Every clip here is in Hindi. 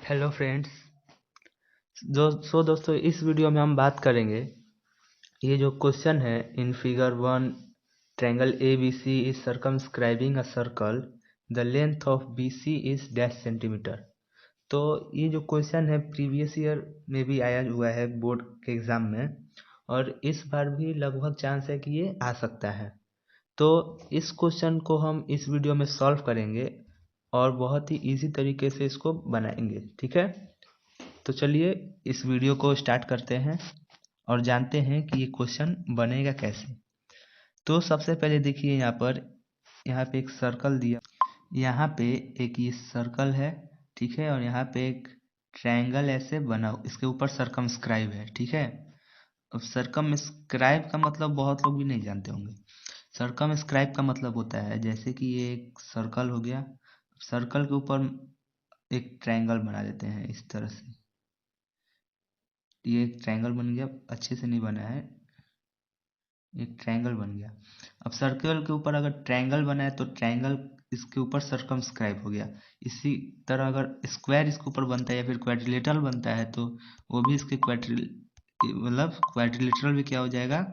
Hello friends. दोस्तों इस वीडियो में हम बात करेंगे ये जो क्वेश्चन है in figure 1 triangle ABC is circumscribing a circle the length of BC is dash centimetre. तो ये जो क्वेश्चन है प्रीवियस ईयर में भी आया हुआ है बोर्ड के एग्जाम में, और इस बार भी लगभग चांस है कि ये आ सकता है। तो इस क्वेश्चन को हम इस वीडियो में सॉल्व करेंगे और बहुत ही इजी तरीके से इसको बनाएंगे, ठीक है। तो चलिए इस वीडियो को स्टार्ट करते हैं और जानते हैं कि ये क्वेश्चन बनेगा कैसे। तो सबसे पहले देखिए यहाँ पे एक सर्कल दिया, यहाँ पे एक ये सर्कल है, ठीक है, और यहाँ पे एक ट्रायंगल ऐसे बना, इसके ऊपर सर्कमस्क्राइब है, ठीक है। अब सर्कमस्क्राइब का मतलब बहुत लोग भी नहीं जानते होंगे। सर्कमस्क्राइब का मतलब होता है जैसे कि ये एक सर्कल हो गया, सर्कल के ऊपर एक ट्रायंगल बना देते हैं इस तरह से। ये एक ट्रायंगल बन गया, अच्छे से नहीं बना है, एक ट्रायंगल बन गया। अब सर्कल के ऊपर अगर ट्रायंगल बना है तो ट्रायंगल इसके ऊपर सर्कमस्क्राइब हो गया। इसी तरह अगर स्क्वायर इसके ऊपर बनता है या फिर क्वाड्रिलेटरल बनता है तो वो भी इसके क्वाड्रिलेटरल भी क्या हो जाएगा,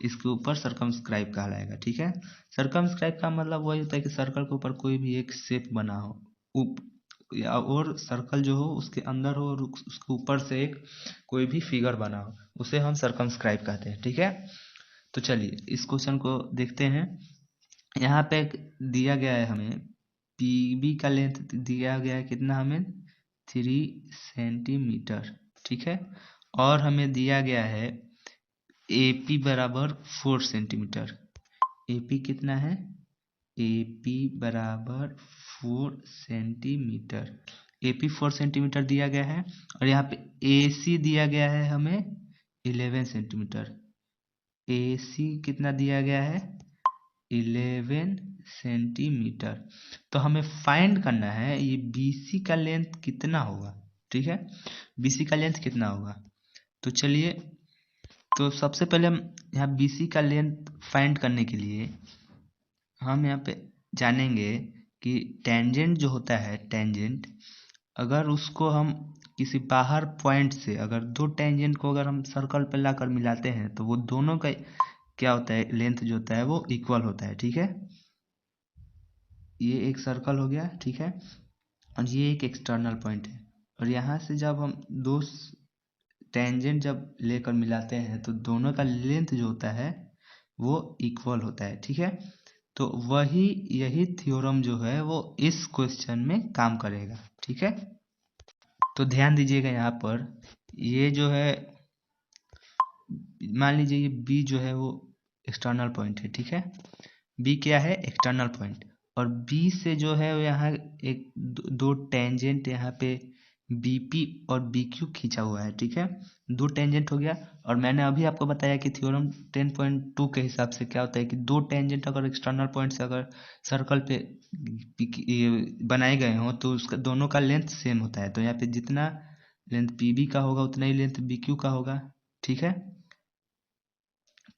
इसके ऊपर सर्कमस्क्राइब कहलाएगा, ठीक है। सर्कमस्क्राइब का मतलब वही होता है कि सर्कल के ऊपर कोई भी एक शेप बना हो और सर्कल जो हो उसके अंदर हो और उसके ऊपर से एक कोई भी फिगर बना हो, उसे हम सर्कमस्क्राइब कहते हैं, ठीक है। तो चलिए इस क्वेश्चन को देखते हैं। यहाँ पे दिया गया है हमें पीबी का लेंथ दिया गया है कितना, हमें 3 सेंटीमीटर, ठीक है। और हमें दिया गया है एपी बराबर 4 सेंटीमीटर। एपी कितना है, एपी बराबर 4 सेंटीमीटर। एपी 4 सेंटीमीटर दिया गया है और यहाँ पे एसी दिया गया है हमें 11 सेंटीमीटर। एसी कितना दिया गया है, 11 सेंटीमीटर। तो हमें फाइंड करना है ये बीसी का लेंथ कितना होगा, ठीक है। बीसी का लेंथ कितना होगा, तो चलिए, तो सबसे पहले हम यहाँ बीसी का लेंथ फाइंड करने के लिए हम यहाँ पे जानेंगे कि टेंजेंट जो होता है, टेंजेंट अगर उसको हम किसी बाहर पॉइंट से, अगर दो टेंजेंट को अगर हम सर्कल पे लाकर मिलाते हैं तो वो दोनों का क्या होता है, लेंथ जो होता है वो इक्वल होता है, ठीक है। ये एक सर्कल हो गया, ठीक है, और ये एक एक्सटर्नल पॉइंट है, और यहाँ से जब हम दो टेंजेंट जब लेकर मिलाते हैं तो दोनों का लेंथ जो होता है वो इक्वल होता है, ठीक है। तो यही थ्योरम जो है वो इस क्वेश्चन में काम करेगा, ठीक है। तो ध्यान दीजिएगा यहाँ पर, ये जो है मान लीजिए ये बी जो है वो एक्सटर्नल पॉइंट है, ठीक है। बी क्या है, एक्सटर्नल पॉइंट, और बी से जो है यहाँ एक दो टेंजेंट यहाँ पे बीपी और बीक्यू खींचा हुआ है, ठीक है। दो टेंजेंट हो गया, और मैंने अभी आपको बताया कि थ्योरम 10.2 के हिसाब से क्या होता है कि दो टेंजेंट अगर एक्सटर्नल पॉइंट से अगर सर्कल पे बनाए गए हों तो उसका दोनों का लेंथ सेम होता है। तो यहाँ पे जितना लेंथ पीबी का होगा उतना ही लेंथ बीक्यू का होगा, ठीक है।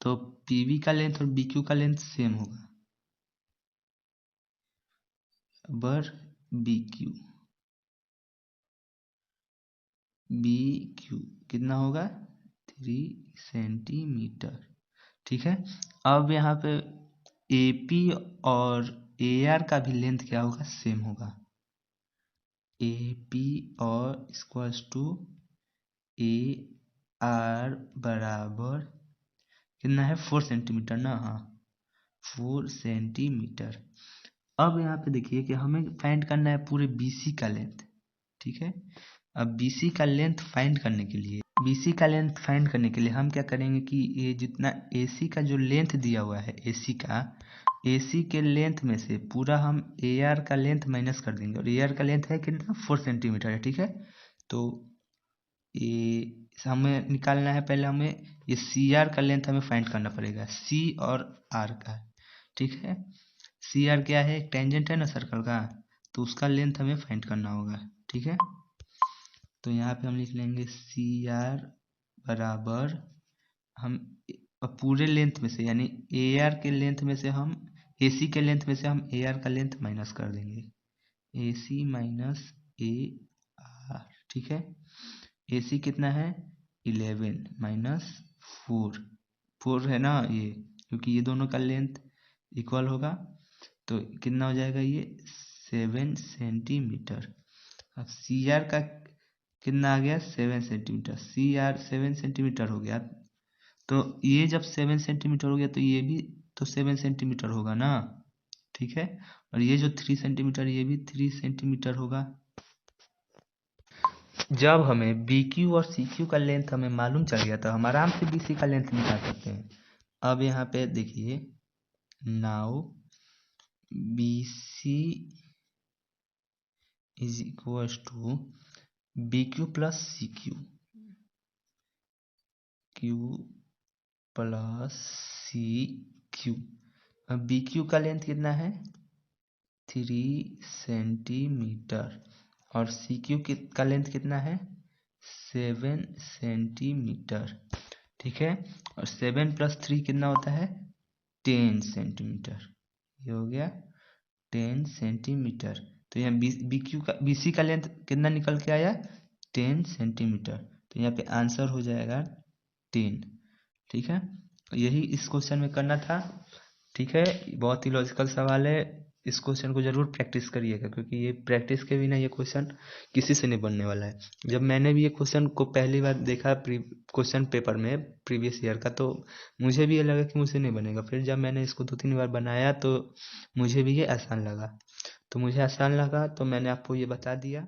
तो पीवी का लेंथ और बीक्यू का लेंथ सेम होगा, बर बीक्यू, बीक्यू कितना होगा, 3 सेंटीमीटर, ठीक है। अब यहाँ पे एपी और एआर का भी लेंथ क्या होगा, सेम होगा। एपी और इक्वल्स टू ए आर बराबर कितना है, 4 सेंटीमीटर ना, हाँ 4 सेंटीमीटर। अब यहाँ पे देखिए कि हमें फाइंड करना है पूरे बीसी का लेंथ, ठीक है। अब बीसी का लेंथ फाइंड करने के लिए हम क्या करेंगे कि ये जितना एसी का जो लेंथ दिया हुआ है, एसी के लेंथ में से पूरा हम एआर का लेंथ माइनस कर देंगे, और एआर का लेंथ है कितना, 4 सेंटीमीटर है, ठीक है। तो ये हमें निकालना है, पहले हमें ये सी आर का लेंथ हमें फाइंड करना पड़ेगा, सी और आर का, ठीक है। सी आर क्या है, एक टेंजेंट है ना सर्कल का, तो उसका लेंथ हमें फाइंड करना होगा, ठीक है। तो यहाँ पे हम लिख लेंगे सी आर बराबर, हम पूरे लेंथ में से यानी ए आर के लेंथ में से हम एसी के लेंथ में से हम ए आर का लेंथ माइनस कर देंगे, ए सी माइनस ए आर, ठीक है। AC कितना है 11 माइनस 4 है ना ये, क्योंकि ये दोनों का लेंथ इक्वल होगा तो कितना हो जाएगा ये 7 सेंटीमीटर। अब CR का कितना आ गया 7 सेंटीमीटर, CR 7 सेंटीमीटर हो गया, तो ये जब 7 सेंटीमीटर हो गया तो ये भी तो 7 सेंटीमीटर होगा ना, ठीक है। और ये जो 3 सेंटीमीटर ये भी 3 सेंटीमीटर होगा। जब हमें BQ और CQ का लेंथ हमें मालूम चल गया तो हम आराम से BC का लेंथ निकाल सकते हैं। अब यहाँ पे देखिए, now BC is equal to BQ plus CQ, Q plus CQ। अब BQ का लेंथ कितना है 3 सेंटीमीटर और CQ का लेंथ कितना है 7 सेंटीमीटर, ठीक है। और 7 प्लस 3 कितना होता है 10 सेंटीमीटर, ये हो गया 10 सेंटीमीटर। तो यहाँ BC का लेंथ कितना निकल के आया 10 सेंटीमीटर, तो यहाँ पे आंसर हो जाएगा 10, ठीक है। यही इस क्वेश्चन में करना था, ठीक है। बहुत ही लॉजिकल सवाल है, इस क्वेश्चन को जरूर प्रैक्टिस करिएगा, क्योंकि ये प्रैक्टिस के बिना ये क्वेश्चन किसी से नहीं बनने वाला है। जब मैंने भी ये क्वेश्चन को पहली बार देखा क्वेश्चन पेपर में प्रीवियस ईयर का, तो मुझे भी ये लगा कि मुझसे नहीं बनेगा। फिर जब मैंने इसको 2-3 बार बनाया तो मुझे भी ये आसान लगा, तो मैंने आपको ये बता दिया।